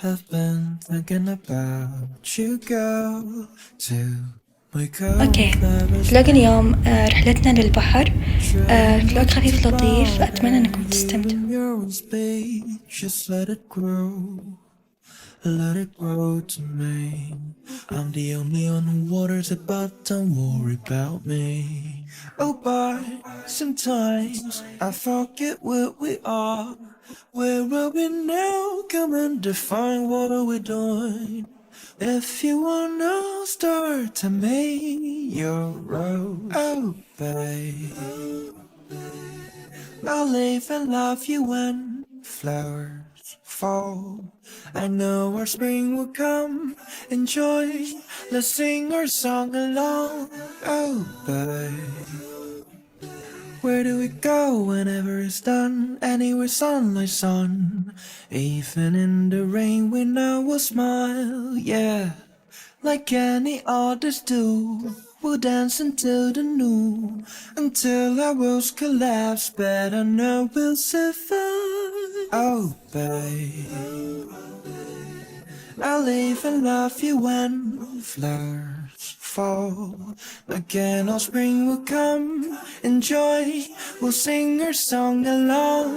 have been thinking about you, girl, too. اوكي، فلوق اليوم رحلتنا للبحر. فلوق خفيف لطيف، اتمنى انكم تستمتعوا. Let it grow to me. I'm the only one who waters it, but don't worry about me. Oh, but sometimes I forget what we are. Where are we now? Come and define what are we doing. If you wanna start to make your road, oh babe, I'll live and love you when flowers fall. I know our spring will come. Enjoy, let's sing our song along. Oh babe, where do we go whenever it's done? Anywhere sunlight, sun. Even in the rain we now will smile, yeah, like any others do. We'll dance until the noon, until our worlds collapse, but I know we'll survive. Oh babe, I'll live and love you when flowers fall. Again our spring will come. Enjoy, we'll sing our song along.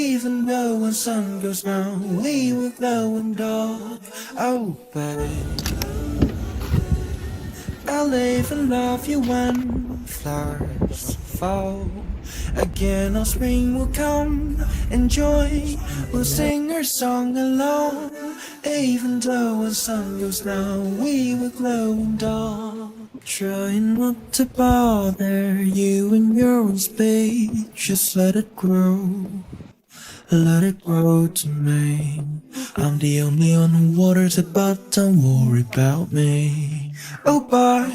Even though when sun goes down, we will glow in dark. Oh babe, I'll live and love you when flowers fall. Again our spring will come. Enjoy, we'll sing our song along. Even though when sun goes down, we will glow in dark. Trying not to bother you in your own space. Just let it grow. Let it grow to me. I'm the only one who waters it, but don't worry about me. Oh, but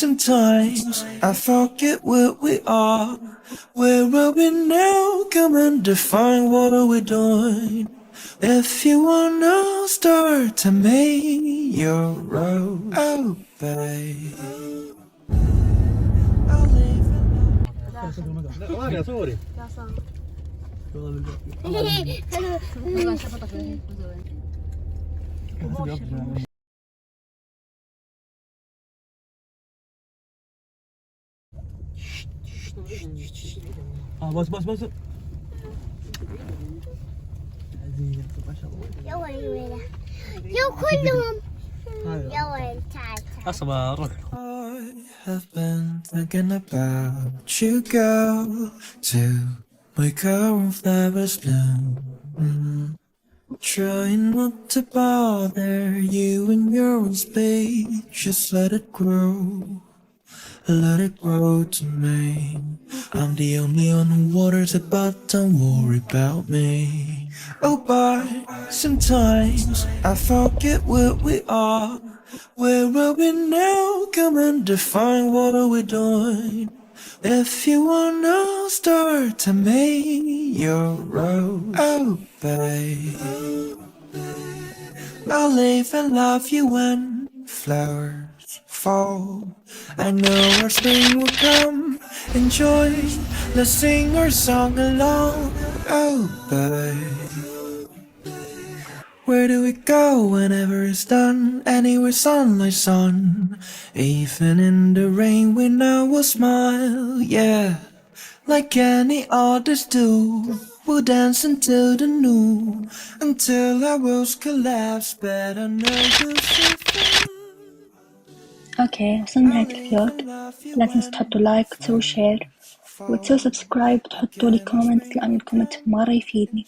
sometimes I forget what we are. Where are we now? Come and define what are we doing. If you wanna start to make your road, oh babe, I'll leave بس يا ويلي يا كلهم يا ويلي تعال اصبر. I have been thinking about you, girl, too. My current flowers bloom. Trying not to bother you in your own space. Just let it grow. Let it grow to me. I'm the only one who waters it, but don't worry about me. Oh, but sometimes I forget what we are. Where are we now? Come and define what are we doing. If you wanna start to make your road, oh babe, I'll live and love you when flowers fall. I know our spring will come. Enjoy, let's sing our song along. Oh babe, where do we go whenever it's done? Anywhere sunlight, sun. Even in the rain we now will smile, yeah, like any others do. We'll dance until the noon, until our worlds collapse, but I know we'll survive. اوكي، وصلنا نهاية الفلوق. لا تنسوا تحطوا لايك وتسووا شير وتسووا سبسكرايب وتحطوا لي كومنت، لأن الكومنت مرة يفيدني.